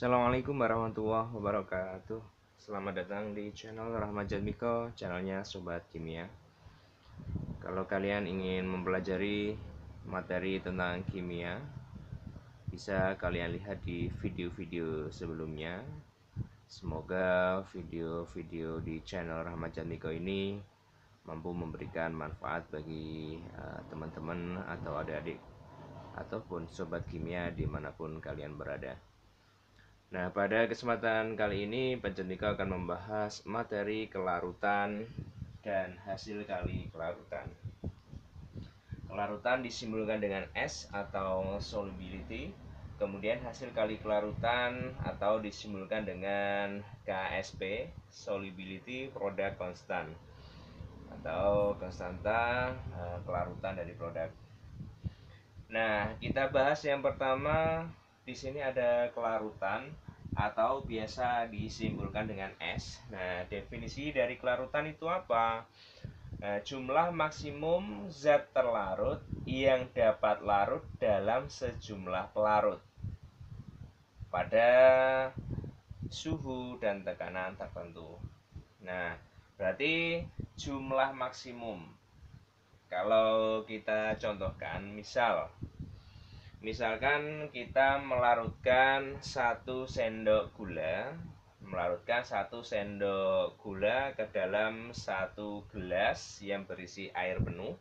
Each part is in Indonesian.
Assalamualaikum warahmatullahi wabarakatuh. Selamat datang di channel Rahmat Jadmiko, channelnya Sobat Kimia. Kalau kalian ingin mempelajari materi tentang kimia, bisa kalian lihat di video-video sebelumnya. Semoga video-video di channel Rahmat Jadmiko ini mampu memberikan manfaat bagi teman-teman atau adik-adik ataupun sobat kimia dimanapun kalian berada. Nah, pada kesempatan kali ini Penjendika akan membahas materi kelarutan dan hasil kali kelarutan. Kelarutan disimbolkan dengan S atau solubility, kemudian hasil kali kelarutan atau disimbolkan dengan KSP, solubility product constant, atau konstanta kelarutan dari produk. Nah, kita bahas yang pertama. Di sini ada kelarutan atau biasa disimbolkan dengan S. Nah, definisi dari kelarutan itu apa? Nah, jumlah maksimum zat terlarut yang dapat larut dalam sejumlah pelarut pada suhu dan tekanan tertentu. Nah, berarti jumlah maksimum. Kalau kita contohkan, misalkan kita melarutkan 1 sendok gula ke dalam 1 gelas yang berisi air penuh.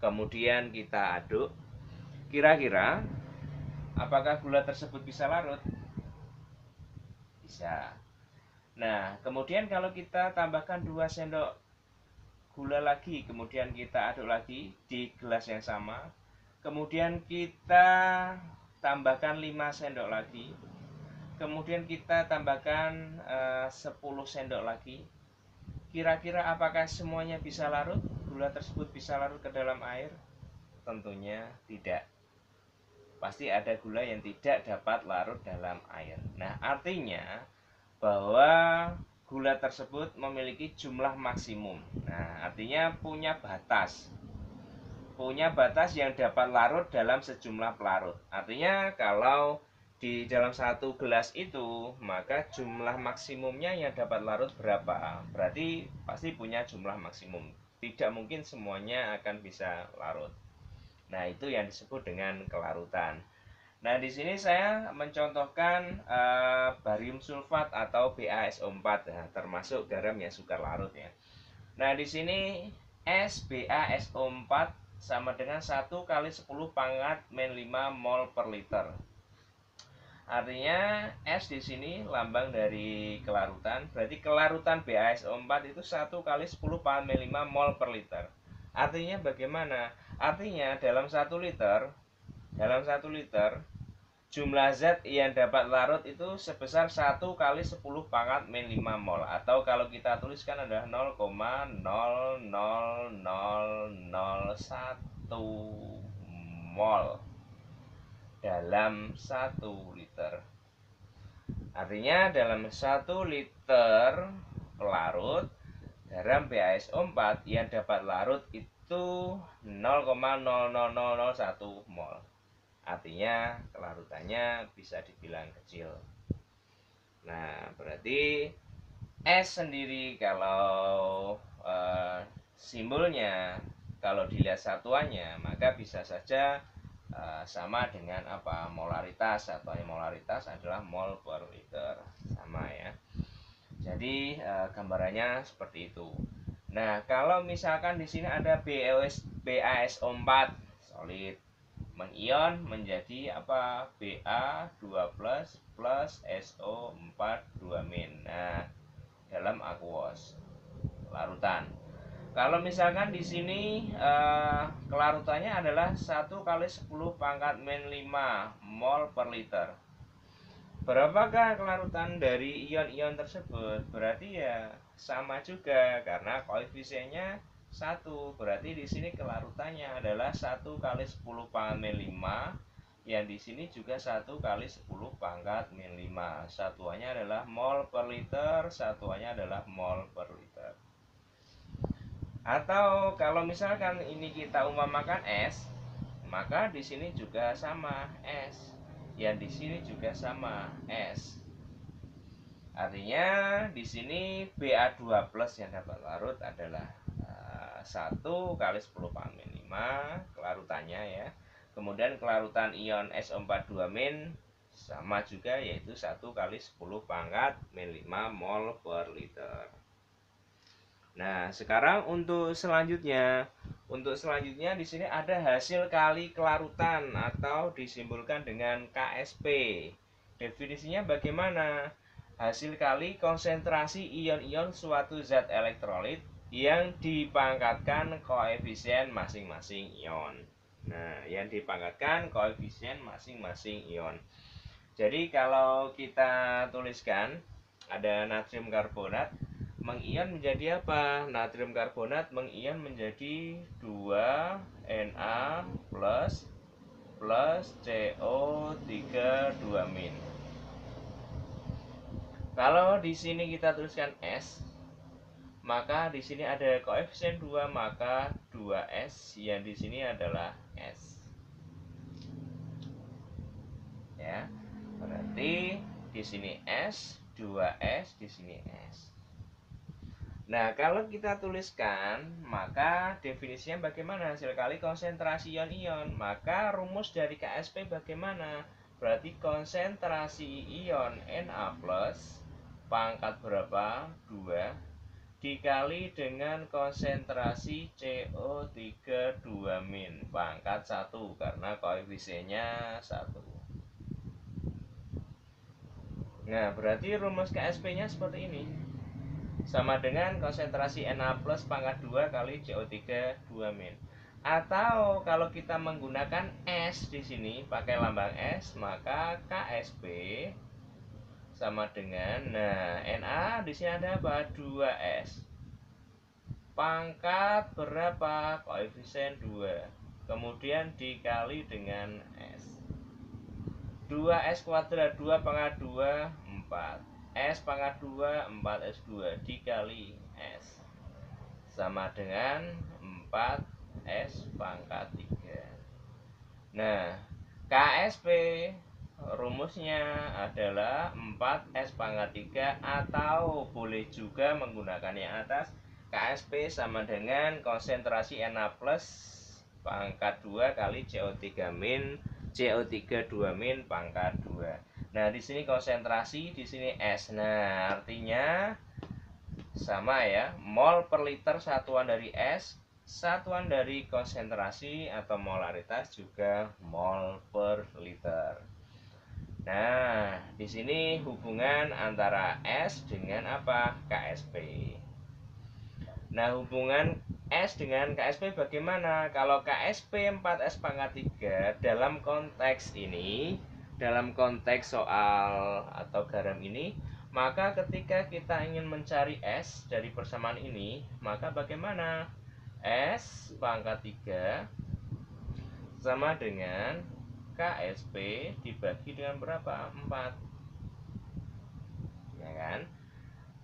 Kemudian kita aduk. Kira-kira apakah gula tersebut bisa larut? Bisa. Nah, kemudian kalau kita tambahkan 2 sendok gula lagi, kemudian kita aduk lagi di gelas yang sama, kemudian kita tambahkan 5 sendok lagi, kemudian kita tambahkan 10 sendok lagi. Kira-kira apakah semuanya bisa larut? Gula tersebut bisa larut ke dalam air? Tentunya tidak. Pasti ada gula yang tidak dapat larut dalam air. Nah, artinya bahwa gula tersebut memiliki jumlah maksimum. Nah, artinya punya batas yang dapat larut dalam sejumlah pelarut. Artinya kalau di dalam 1 gelas itu, maka jumlah maksimumnya yang dapat larut berapa? Berarti pasti punya jumlah maksimum. Tidak mungkin semuanya akan bisa larut. Nah, itu yang disebut dengan kelarutan. Nah, di sini saya mencontohkan barium sulfat atau BaSO4, nah, termasuk garam yang suka larut ya. Nah, di sini SBaSO4 sama dengan 1 kali 10 pangkat min 5 mol per liter. Artinya S di sini lambang dari kelarutan, berarti kelarutan BaSO4 itu 1 kali 10 pangkat min 5 mol per liter. Artinya bagaimana? Artinya dalam 1 liter jumlah zat yang dapat larut itu sebesar 1 kali 10 pangkat min 5 mol, atau kalau kita tuliskan adalah 0,00001 mol dalam 1 liter. Artinya dalam 1 liter pelarut garam BaSO4 yang dapat larut itu 0,00001 mol. Artinya kelarutannya bisa dibilang kecil. Nah, berarti S sendiri kalau simbolnya, kalau dilihat satuannya, maka bisa saja sama dengan apa? Molaritas, atau molaritas adalah mol per liter. Sama ya. Jadi gambarannya seperti itu. Nah, kalau misalkan di sini ada BaSO4 solid, mengion menjadi apa? Ba2+ plus SO4 2-. Nah, dalam aqueous larutan. Kalau misalkan di sini kelarutannya adalah 1 kali 10 pangkat min 5 mol per liter. Berapakah kelarutan dari ion-ion tersebut? Berarti ya sama juga, karena koefisiennya 1. Berarti di sini kelarutannya adalah 1 kali 10 pangkat min 5, yang di sini juga 1 kali 10 pangkat min 5. Satuannya adalah mol per liter, satuannya adalah mol per liter. Atau kalau misalkan ini kita umpamakan S, maka di sini juga sama S. yang di sini juga sama S. Artinya di sini Ba2 plus yang dapat larut adalah 1 kali 10 pangkat 5 kelarutannya ya. Kemudian kelarutan ion SO42 min sama juga, yaitu 1 kali 10 pangkat min 5 mol per liter. Nah, sekarang untuk selanjutnya di sini ada hasil kali kelarutan atau disimbolkan dengan KSP. Definisinya bagaimana? Hasil kali konsentrasi ion-ion suatu zat elektrolit yang dipangkatkan koefisien masing-masing ion. Nah, yang dipangkatkan koefisien masing-masing ion. Jadi kalau kita tuliskan ada natrium karbonat mengion menjadi apa? Natrium karbonat mengion menjadi 2Na plus CO3 2-. Kalau di sini kita tuliskan S, maka di sini ada koefisien 2, maka 2S yang di sini adalah S. Ya. Berarti di sini S, 2S, di sini S. Nah, kalau kita tuliskan, maka definisinya bagaimana? Hasil kali konsentrasi ion-ion. Maka rumus dari KSP bagaimana? Berarti konsentrasi ion Na plus pangkat berapa? 2 dikali dengan konsentrasi CO3 2- pangkat 1 karena koefisiennya 1. Nah, berarti rumus KSP-nya seperti ini. Sama dengan konsentrasi Na plus pangkat 2 kali CO3 2-. Atau kalau kita menggunakan S di sini pakai lambang S, maka KSP sama dengan, nah, Na di sini ada apa? 2S. Pangkat berapa? Koefisien 2. Kemudian dikali dengan S. 2S kuadrat, 2 pangkat 2, 4. S pangkat 2, 4S2 dikali S sama dengan 4S pangkat 3. Nah, KSP rumusnya adalah 4S pangkat 3, atau boleh juga menggunakan yang atas. KSP sama dengan konsentrasi Na plus pangkat 2 kali CO3 2- pangkat 2. Nah, di sini konsentrasi, di sini S. Nah, artinya sama ya, mol per liter satuan dari S, satuan dari konsentrasi atau molaritas juga mol per liter. Nah, di sini hubungan antara S dengan apa? KSP. Nah, hubungan S dengan KSP bagaimana? Kalau KSP 4S pangkat 3 dalam konteks ini, dalam konteks soal atau garam ini, maka ketika kita ingin mencari S dari persamaan ini, maka bagaimana? S pangkat 3 sama dengan KSP dibagi dengan berapa? 4. Ya kan?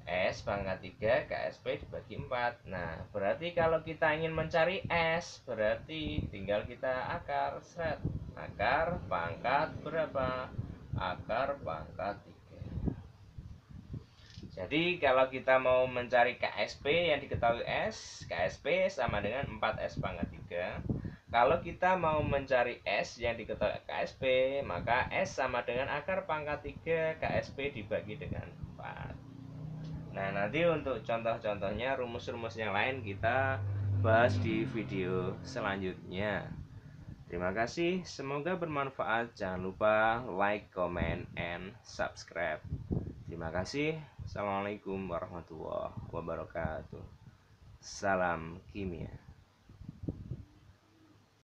S pangkat 3 KSP dibagi 4. Nah, berarti kalau kita ingin mencari S, berarti tinggal kita akar seret. Akar pangkat berapa? Akar pangkat 3. Jadi kalau kita mau mencari KSP yang diketahui S, KSP sama dengan 4S pangkat 3. Kalau kita mau mencari S yang diketahui KSP, maka S sama dengan akar pangkat 3 KSP dibagi dengan 4. Nah, nanti untuk contoh-contohnya, rumus-rumus yang lain kita bahas di video selanjutnya. Terima kasih, semoga bermanfaat. Jangan lupa like, comment, and subscribe. Terima kasih. Assalamualaikum warahmatullahi wabarakatuh. Salam kimia.